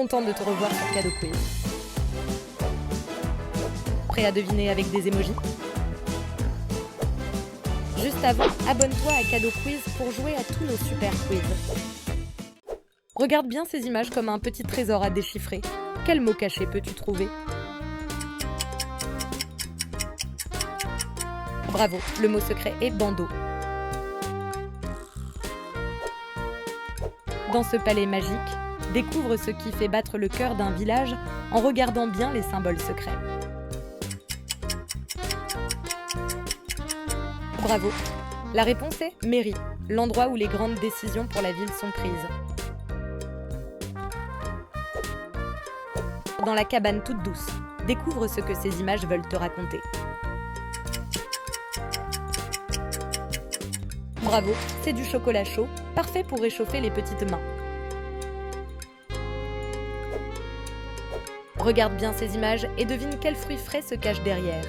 Content de te revoir sur Cadeau Quiz. Prêt à deviner avec des emojis? Juste avant, abonne-toi à Cadeau Quiz pour jouer à tous nos super quiz. Regarde bien ces images comme un petit trésor à déchiffrer. Quel mot caché peux-tu trouver? Bravo, le mot secret est bandeau. Dans ce palais magique, découvre ce qui fait battre le cœur d'un village en regardant bien les symboles secrets. Bravo. La réponse est mairie, l'endroit où les grandes décisions pour la ville sont prises. Dans la cabane toute douce, découvre ce que ces images veulent te raconter. Bravo, c'est du chocolat chaud, parfait pour réchauffer les petites mains. Regarde bien ces images et devine quel fruit frais se cache derrière.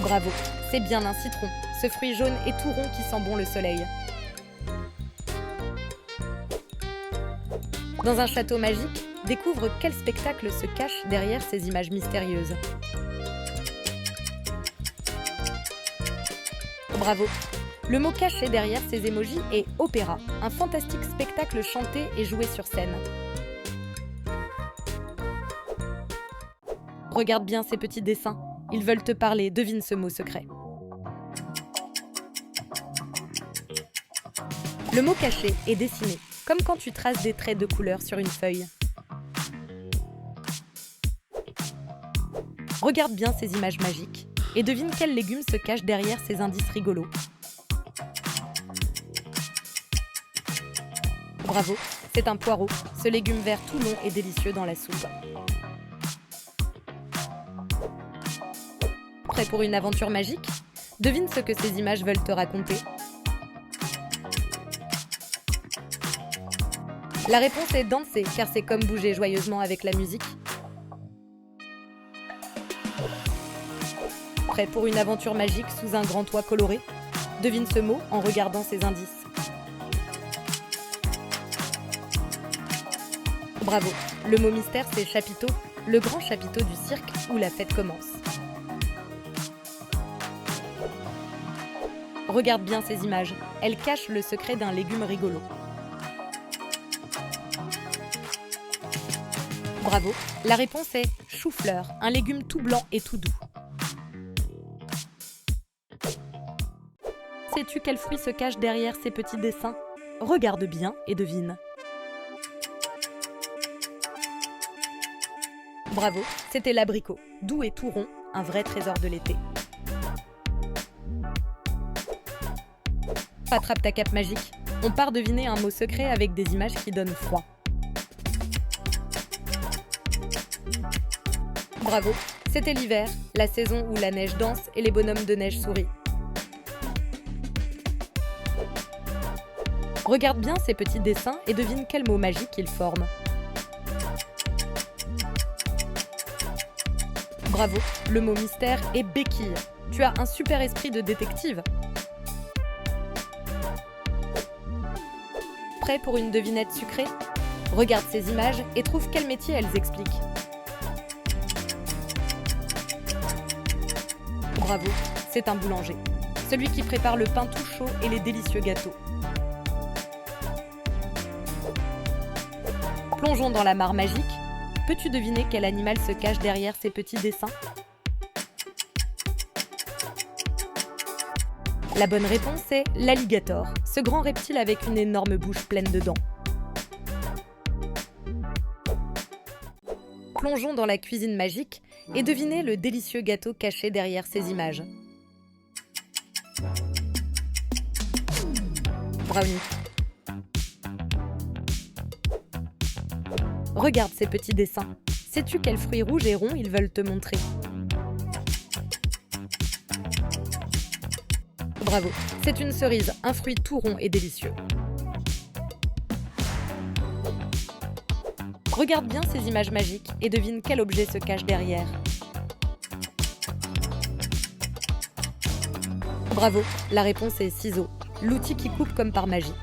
Bravo, c'est bien un citron, ce fruit jaune et tout rond qui sent bon le soleil. Dans un château magique, découvre quel spectacle se cache derrière ces images mystérieuses. Bravo! Le mot caché derrière ces emojis est opéra, un fantastique spectacle chanté et joué sur scène. Regarde bien ces petits dessins, ils veulent te parler, devine ce mot secret. Le mot caché est dessiné, comme quand tu traces des traits de couleur sur une feuille. Regarde bien ces images magiques et devine quel légume se cache derrière ces indices rigolos. Bravo, c'est un poireau, ce légume vert tout long et délicieux dans la soupe. Prêt pour une aventure magique? Devine ce que ces images veulent te raconter. La réponse est danser, car c'est comme bouger joyeusement avec la musique. Prêt pour une aventure magique sous un grand toit coloré? Devine ce mot en regardant ces indices. Bravo, le mot mystère c'est chapiteau, le grand chapiteau du cirque où la fête commence. Regarde bien ces images, elles cachent le secret d'un légume rigolo. Bravo, la réponse est chou-fleur, un légume tout blanc et tout doux. Sais-tu quel fruit se cache derrière ces petits dessins? Regarde bien et devine. Bravo, c'était l'abricot, doux et tout rond, un vrai trésor de l'été. Attrape ta cape magique, on part deviner un mot secret avec des images qui donnent froid. Bravo, c'était l'hiver, la saison où la neige danse et les bonhommes de neige sourient. Regarde bien ces petits dessins et devine quel mot magique ils forment. Bravo, le mot mystère est béquille. Tu as un super esprit de détective. Prêt pour une devinette sucrée? Regarde ces images et trouve quel métier elles expliquent. Bravo, c'est un boulanger. Celui qui prépare le pain tout chaud et les délicieux gâteaux. Plongeons dans la mare magique. Peux-tu deviner quel animal se cache derrière ces petits dessins? La bonne réponse est l'alligator, ce grand reptile avec une énorme bouche pleine de dents. Plongeons dans la cuisine magique et devinez le délicieux gâteau caché derrière ces images. Brownie. Regarde ces petits dessins. Sais-tu quels fruits rouges et ronds ils veulent te montrer? Bravo, c'est une cerise, un fruit tout rond et délicieux. Regarde bien ces images magiques et devine quel objet se cache derrière. Bravo, la réponse est ciseaux, l'outil qui coupe comme par magie.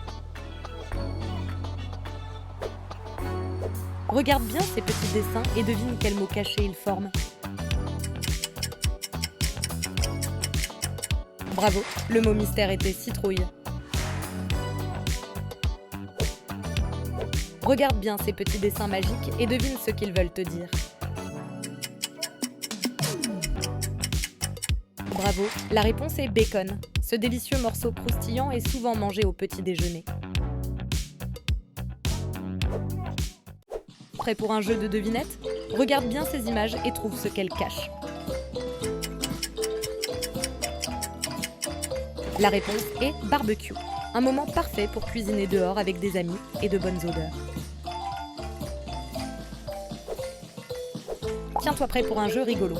Regarde bien ces petits dessins et devine quel mot caché ils forment. Bravo, le mot mystère était citrouille. Regarde bien ces petits dessins magiques et devine ce qu'ils veulent te dire. Bravo, la réponse est bacon. Ce délicieux morceau croustillant est souvent mangé au petit déjeuner. Prêt pour un jeu de devinette? Regarde bien ces images et trouve ce qu'elles cachent. La réponse est barbecue, un moment parfait pour cuisiner dehors avec des amis et de bonnes odeurs. Tiens-toi prêt pour un jeu rigolo.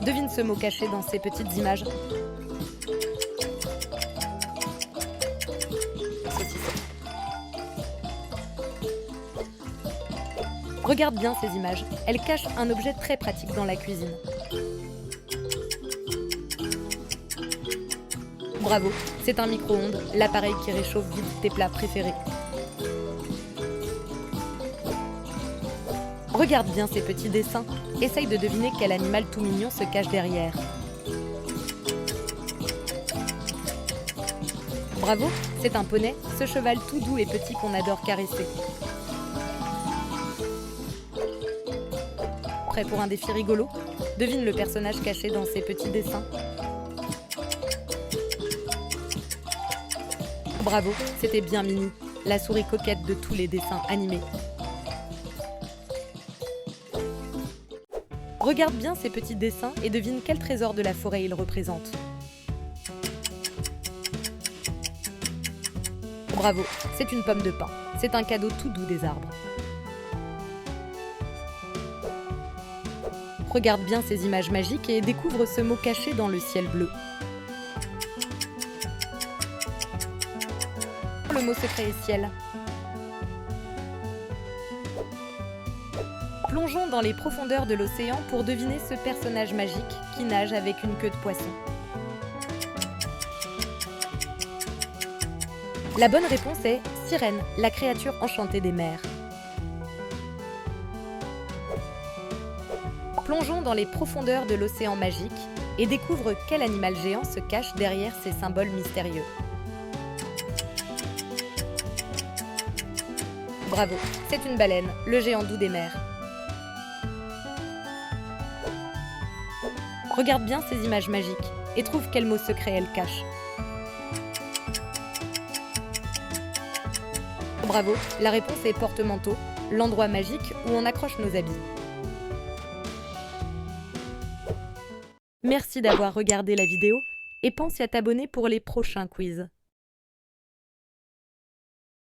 Devine ce mot caché dans ces petites images. Saucisson. Regarde bien ces images, elles cachent un objet très pratique dans la cuisine. Bravo, c'est un micro-ondes, l'appareil qui réchauffe vite tes plats préférés. Regarde bien ces petits dessins, essaye de deviner quel animal tout mignon se cache derrière. Bravo, c'est un poney, ce cheval tout doux et petit qu'on adore caresser. Prêt pour un défi rigolo? Devine le personnage caché dans ces petits dessins. Bravo, c'était bien Minnie, la souris coquette de tous les dessins animés. Regarde bien ces petits dessins et devine quel trésor de la forêt ils représentent. Bravo, c'est une pomme de pin. C'est un cadeau tout doux des arbres. Regarde bien ces images magiques et découvre ce mot caché dans le ciel bleu. Le mot secret est ciel. Plongeons dans les profondeurs de l'océan pour deviner ce personnage magique qui nage avec une queue de poisson. La bonne réponse est Sirène, la créature enchantée des mers. Plongeons dans les profondeurs de l'océan magique et découvre quel animal géant se cache derrière ces symboles mystérieux. Bravo, c'est une baleine, le géant doux des mers. Regarde bien ces images magiques et trouve quel mot secret elles cachent. Bravo, la réponse est porte-manteau, l'endroit magique où on accroche nos habits. Merci d'avoir regardé la vidéo et pense à t'abonner pour les prochains quiz.